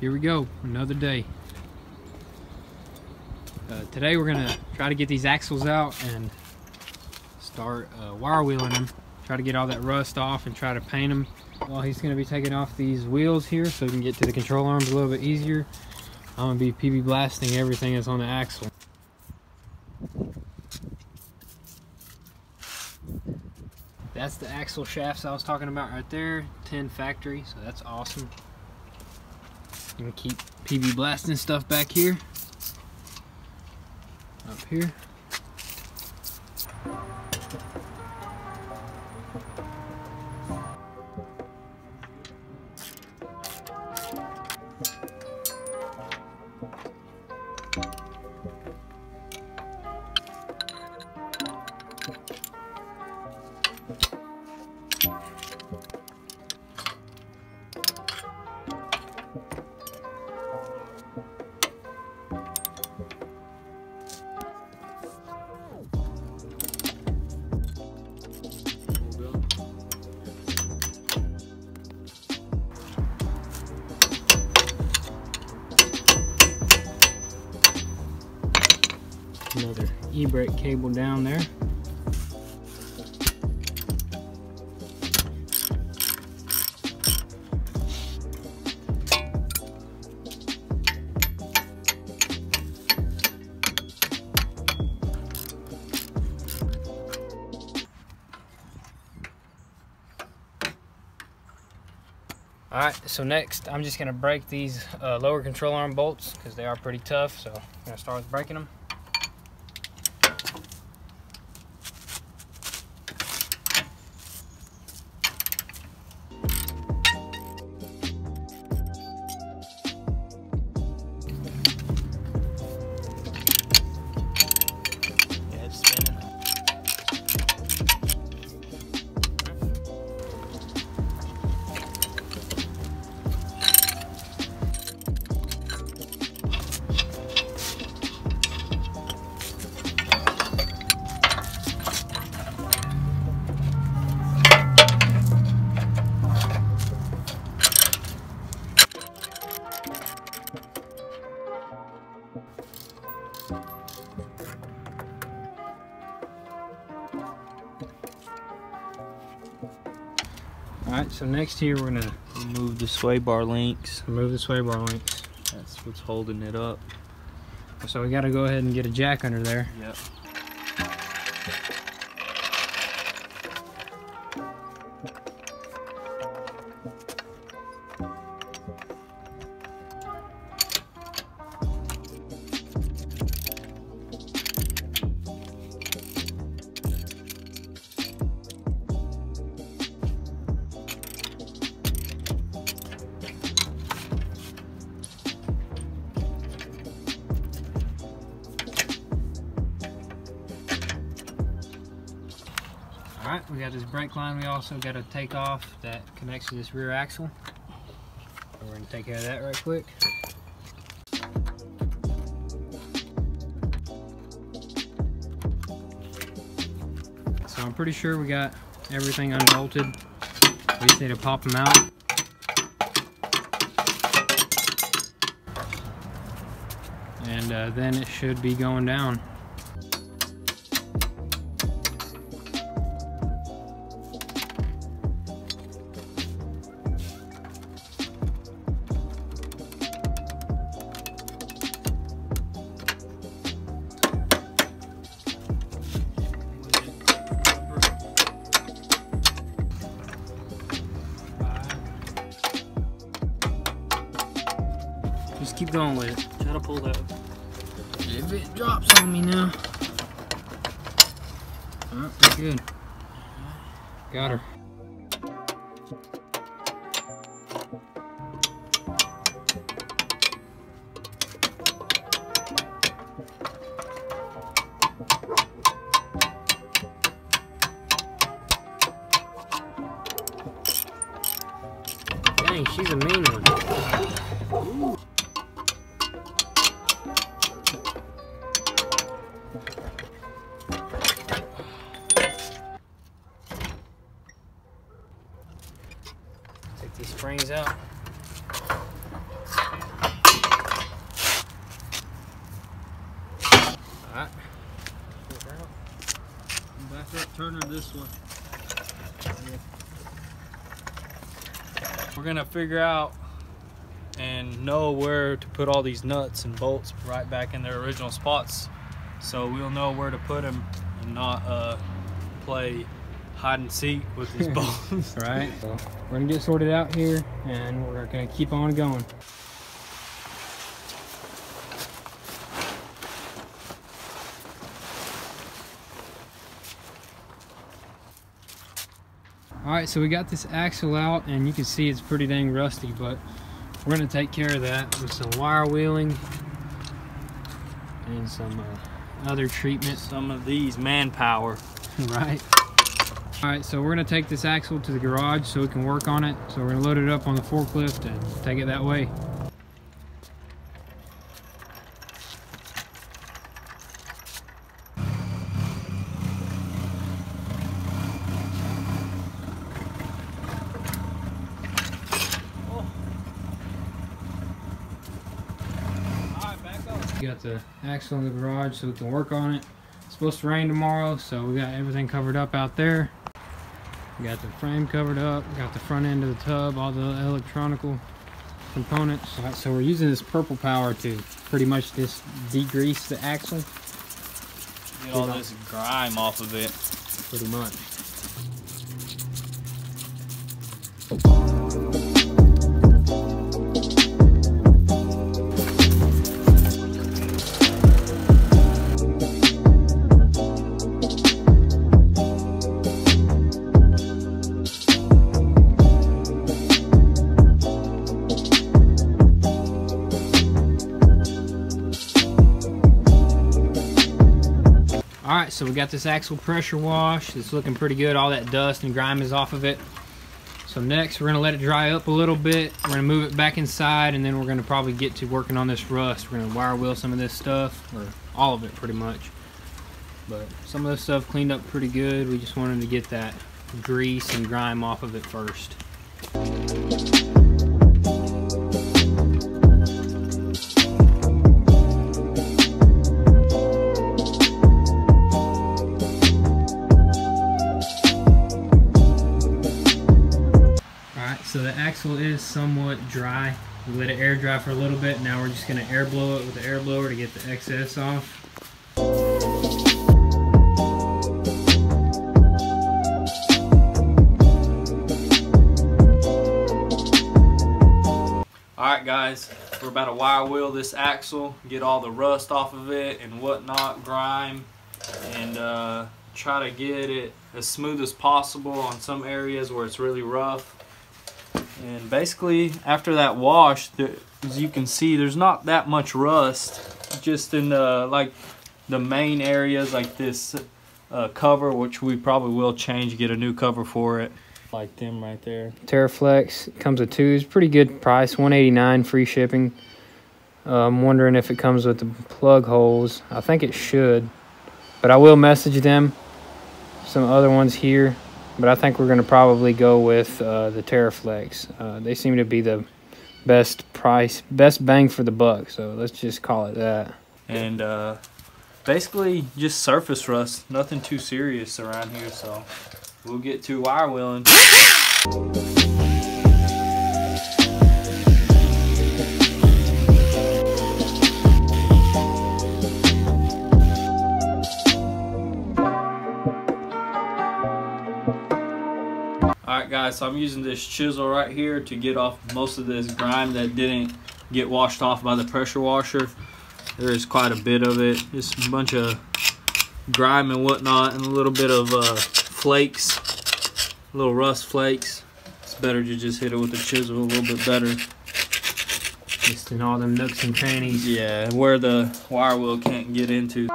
here we go, another day. Today we're gonna try to get these axles out and start wire wheeling them. Try to get all that rust off and try to paint them. Well, he's gonna be taking off these wheels here so we can get to the control arms a little bit easier. I'm gonna be PB blasting everything that's on the axle. That's the axle shafts I was talking about right there. 10 factory, so that's awesome. Gonna keep PB blasting stuff back here. Up here. Another e-brake cable down there. Alright, so next I'm just going to break these lower control arm bolts because they are pretty tough, so I'm going to start with breaking them. Alright, so next here we're gonna remove the sway bar links. remove the sway bar links. That's what's holding it up. So we gotta go ahead and get a jack under there. Yep. Alright, we got this brake line we also got to take off that connects to this rear axle. So we're going to take care of that right quick. So I'm pretty sure we got everything unbolted. We just need to pop them out. And then it should be going down. Just keep going with it. Try to pull that. If it drops on me now. Oh, we're good. Got her. Dang, she's a mean one. Ooh. Take these springs out. Alright. Back up, turn her this way. We're gonna figure out and know where to put all these nuts and bolts right back in their original spots, so we'll know where to put them and not play hide and seek with these bolts. Right. So we're gonna get sorted out here, and we're gonna keep on going. Alright, so we got this axle out, and you can see it's pretty dang rusty, but we're going to take care of that with some wire wheeling and some other treatment. Some of these manpower. Right. Alright, so we're going to take this axle to the garage so we can work on it. So we're going to load it up on the forklift and take it that way. Got the axle in the garage so we can work on it. It's supposed to rain tomorrow, so we got everything covered up out there. We got the frame covered up, got the front end of the tub, all the electronical components. All right, so we're using this purple power to pretty much just degrease the axle. Get all this grime off of it. Pretty much. Alright, so we got this axle pressure wash. It's looking pretty good. All that dust and grime is off of it. So next we're going to let it dry up a little bit. We're going to move it back inside, and then we're going to probably get to working on this rust. We're going to wire wheel some of this stuff, or all of it pretty much. But some of this stuff cleaned up pretty good. We just wanted to get that grease and grime off of it first. So the axle is somewhat dry. We let it air dry for a little bit. Now we're just going to air blow it with the air blower to get the excess off. Alright guys, we're about to wire wheel this axle, get all the rust off of it and whatnot, grime, and try to get it as smooth as possible on some areas where it's really rough. And basically, after that wash, as you can see, there's not that much rust. Just in the main areas, like this cover, which we probably will change, get a new cover for it. Like them right there. Terraflex comes with two. It's pretty good price, $189 free shipping. I'm wondering if it comes with the plug holes. I think it should, but I will message them. Some other ones here. But I think we're going to probably go with the Terraflex. They seem to be the best price, best bang for the buck. So let's just call it that. And basically just surface rust. Nothing too serious around here. So we'll get to wire wheeling. Alright guys, so I'm using this chisel right here to get off most of this grime that didn't get washed off by the pressure washer. There is quite a bit of it, just a bunch of grime and whatnot, and a little bit of flakes, little rust flakes. It's better to just hit it with the chisel a little bit better. Just in all them nooks and crannies. Yeah, where the wire wheel can't get into.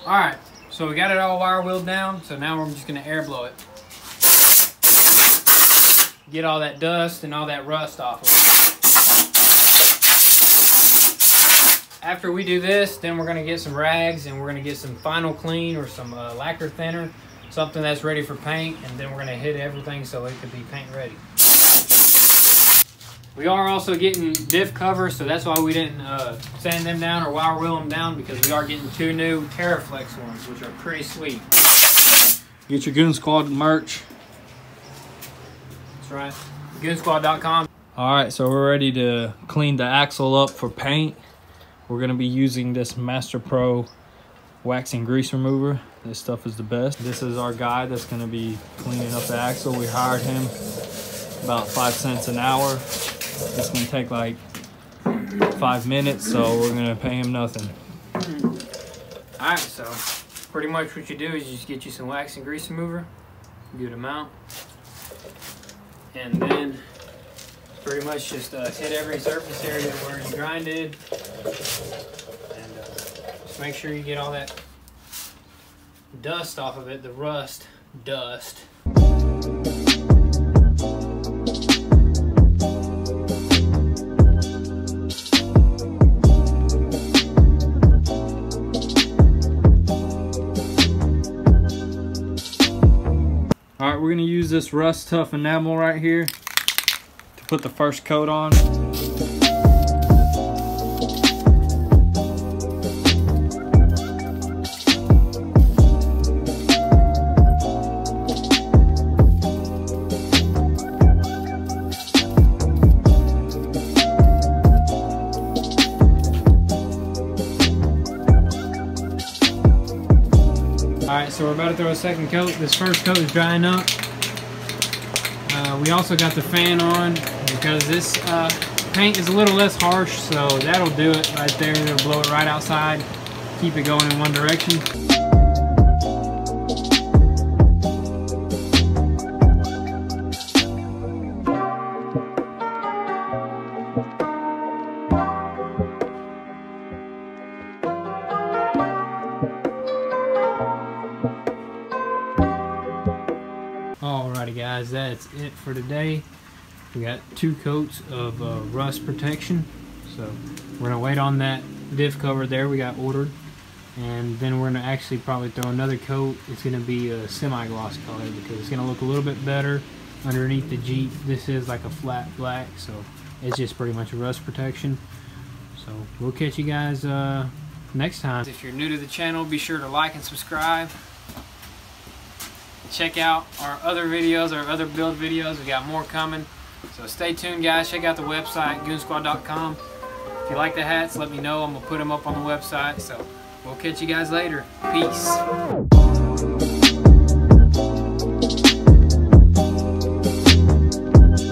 Alright, so we got it all wire wheeled down, so now we're just going to air blow it. Get all that dust and all that rust off of it. after we do this, then we're going to get some rags and we're going to get some final clean or some lacquer thinner, something that's ready for paint, and then we're going to hit everything so it could be paint ready. We are also getting diff covers, so that's why we didn't sand them down or wire wheel them down, because we are getting 2 new TerraFlex ones, which are pretty sweet. Get your Goon Squad merch. That's right, goonsquad.com. Alright, so we're ready to clean the axle up for paint. We're going to be using this Master Pro wax and grease remover. This stuff is the best. This is our guy that's going to be cleaning up the axle. We hired him about 5 cents an hour. It's going to take like 5 minutes, so we're going to pay him nothing. Alright, so pretty much what you do is you just get you some wax and grease remover, good amount, and then pretty much just hit every surface area where you grinded, and just make sure you get all that dust off of it, the rust dust. Alright, we're going to use this rust tough enamel right here to put the first coat on. Alright, so we're about to throw a second coat. This first coat is drying up. We also got the fan on because this paint is a little less harsh, so that'll do it right there. It'll blow it right outside, keep it going in one direction. Alrighty guys, that's it for today. We got 2 coats of rust protection, so we're gonna wait on that diff cover there we got ordered, and then we're gonna actually probably throw another coat. It's gonna be a semi-gloss color because it's gonna look a little bit better underneath the Jeep. This is like a flat black, so it's just pretty much a rust protection. So we'll catch you guys next time. If you're new to the channel, be sure to like and subscribe. Check out our other videos, our other build videos. We got more coming. So stay tuned, guys. Check out the website, goonsquad.com. If you like the hats, let me know. I'm going to put them up on the website. So we'll catch you guys later. Peace.